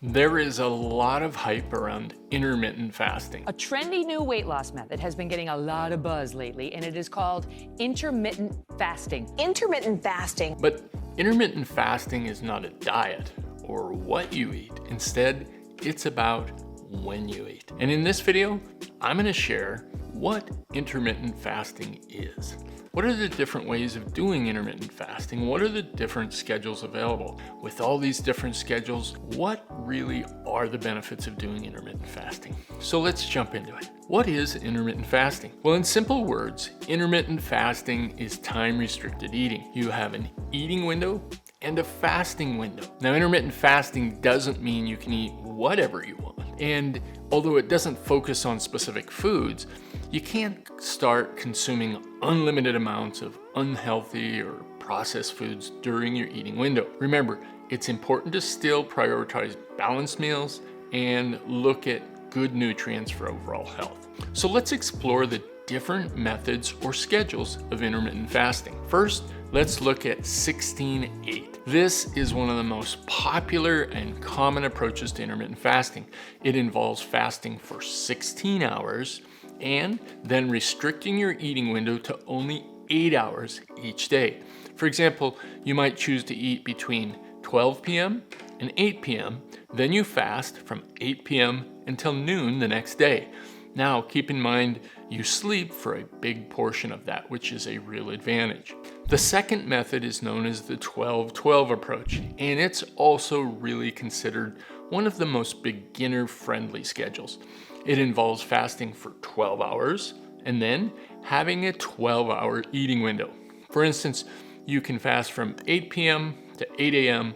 There is a lot of hype around intermittent fasting. A trendy new weight loss method has been getting a lot of buzz lately, and it is called intermittent fasting. Intermittent fasting. But intermittent fasting is not a diet or what you eat. Instead, it's about when you eat. And in this video, I'm going to share what intermittent fasting is. What are the different ways of doing intermittent fasting? What are the different schedules available? With all these different schedules, what really are the benefits of doing intermittent fasting? So let's jump into it. What is intermittent fasting? Well, in simple words, intermittent fasting is time-restricted eating. You have an eating window and a fasting window. Now, intermittent fasting doesn't mean you can eat whatever you want. And although it doesn't focus on specific foods, you can't start consuming unlimited amounts of unhealthy or processed foods during your eating window. Remember, it's important to still prioritize balanced meals and look at good nutrients for overall health. So let's explore the different methods or schedules of intermittent fasting. First, let's look at 16-8. This is one of the most popular and common approaches to intermittent fasting. It involves fasting for 16 hours and then restricting your eating window to only 8 hours each day. For example, you might choose to eat between 12 p.m. and 8 p.m. Then you fast from 8 p.m. until noon the next day. Now, keep in mind, you sleep for a big portion of that, which is a real advantage. The second method is known as the 12-12 approach, and it's also really considered one of the most beginner-friendly schedules. It involves fasting for 12 hours and then having a 12-hour eating window. For instance, you can fast from 8 p.m. to 8 a.m.,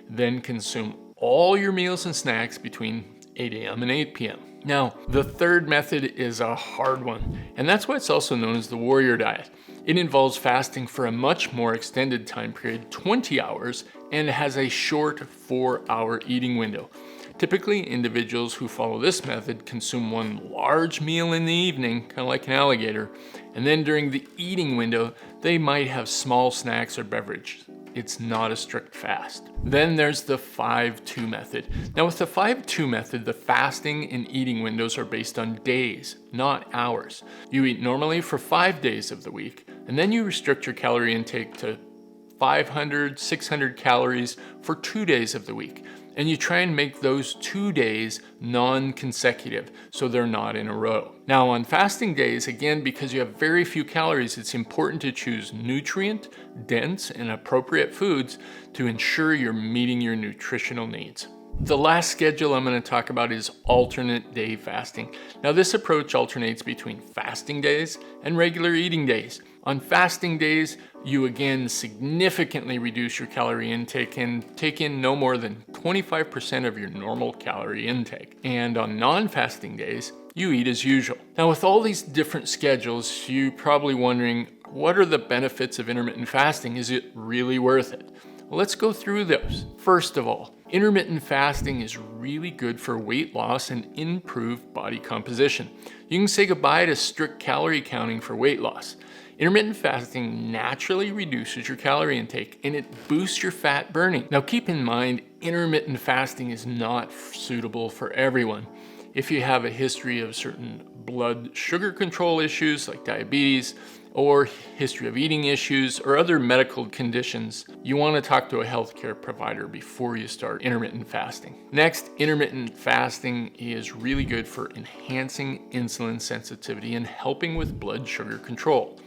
then consume all your meals and snacks between 8 a.m. and 8 p.m. Now, the third method is a hard one, and that's why it's also known as the warrior diet. It involves fasting for a much more extended time period, 20 hours, and has a short 4-hour eating window. Typically, individuals who follow this method consume one large meal in the evening, kind of like an alligator, and then during the eating window, they might have small snacks or beverage. It's not a strict fast. Then there's the 5-2 method. Now with the 5-2 method, the fasting and eating windows are based on days, not hours. You eat normally for 5 days of the week, and then you restrict your calorie intake to 500, 600 calories for 2 days of the week. And you try and make those 2 days non-consecutive, so they're not in a row. Now on fasting days, again, because you have very few calories, it's important to choose nutrient, dense, and appropriate foods to ensure you're meeting your nutritional needs. The last schedule I'm going to talk about is alternate day fasting. Now this approach alternates between fasting days and regular eating days. On fasting days, you again significantly reduce your calorie intake and take in no more than 25% of your normal calorie intake. And on non-fasting days, you eat as usual. Now with all these different schedules, you're probably wondering, what are the benefits of intermittent fasting? Is it really worth it? Well, let's go through those. First of all, intermittent fasting is really good for weight loss and improved body composition. You can say goodbye to strict calorie counting for weight loss. Intermittent fasting naturally reduces your calorie intake and it boosts your fat burning. Now keep in mind, intermittent fasting is not suitable for everyone. If you have a history of certain blood sugar control issues like diabetes, or history of eating issues, or other medical conditions, you want to talk to a healthcare provider before you start intermittent fasting. Next, intermittent fasting is really good for enhancing insulin sensitivity and helping with blood sugar control.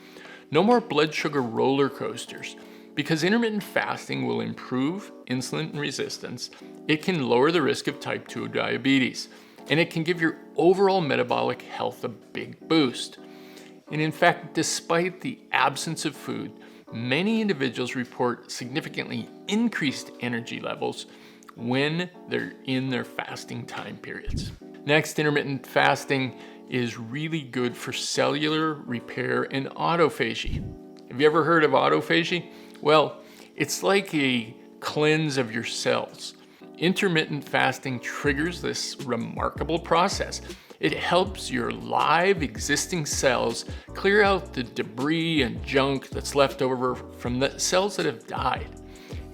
No more blood sugar roller coasters. Because intermittent fasting will improve insulin resistance, it can lower the risk of type 2 diabetes, and it can give your overall metabolic health a big boost. And in fact, despite the absence of food, many individuals report significantly increased energy levels when they're in their fasting time periods. Next, intermittent fasting is really good for cellular repair and autophagy. Have you ever heard of autophagy? Well, it's like a cleanse of your cells. Intermittent fasting triggers this remarkable process. It helps your live existing cells clear out the debris and junk that's left over from the cells that have died.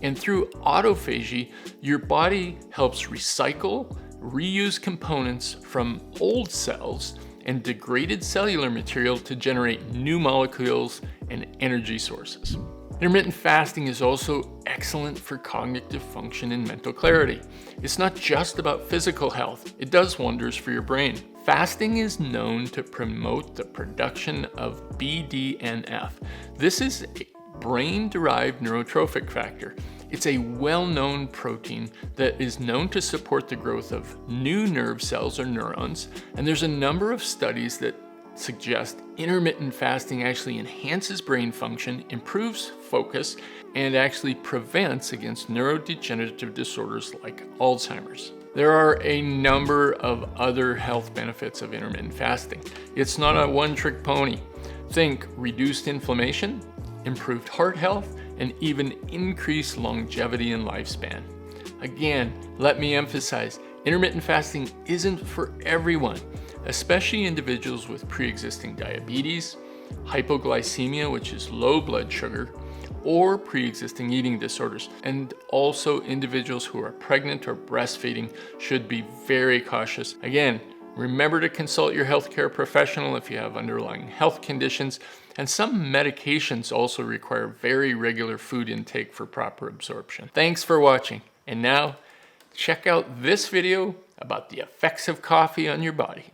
And through autophagy, your body helps recycle, reuse components from old cells and degraded cellular material to generate new molecules and energy sources. Intermittent fasting is also excellent for cognitive function and mental clarity. It's not just about physical health, it does wonders for your brain. Fasting is known to promote the production of BDNF. This is a brain-derived neurotrophic factor. It's a well-known protein that is known to support the growth of new nerve cells or neurons, and there's a number of studies that suggest intermittent fasting actually enhances brain function, improves focus, and actually prevents against neurodegenerative disorders like Alzheimer's. There are a number of other health benefits of intermittent fasting. It's not a one-trick pony. Think reduced inflammation, improved heart health, and even increased longevity and lifespan. Again, let me emphasize, intermittent fasting isn't for everyone, especially individuals with pre-existing diabetes, hypoglycemia, which is low blood sugar, or pre-existing eating disorders. And also individuals who are pregnant or breastfeeding should be very cautious. Again, remember to consult your healthcare professional if you have underlying health conditions, and some medications also require very regular food intake for proper absorption. Thanks for watching, and now check out this video about the effects of coffee on your body.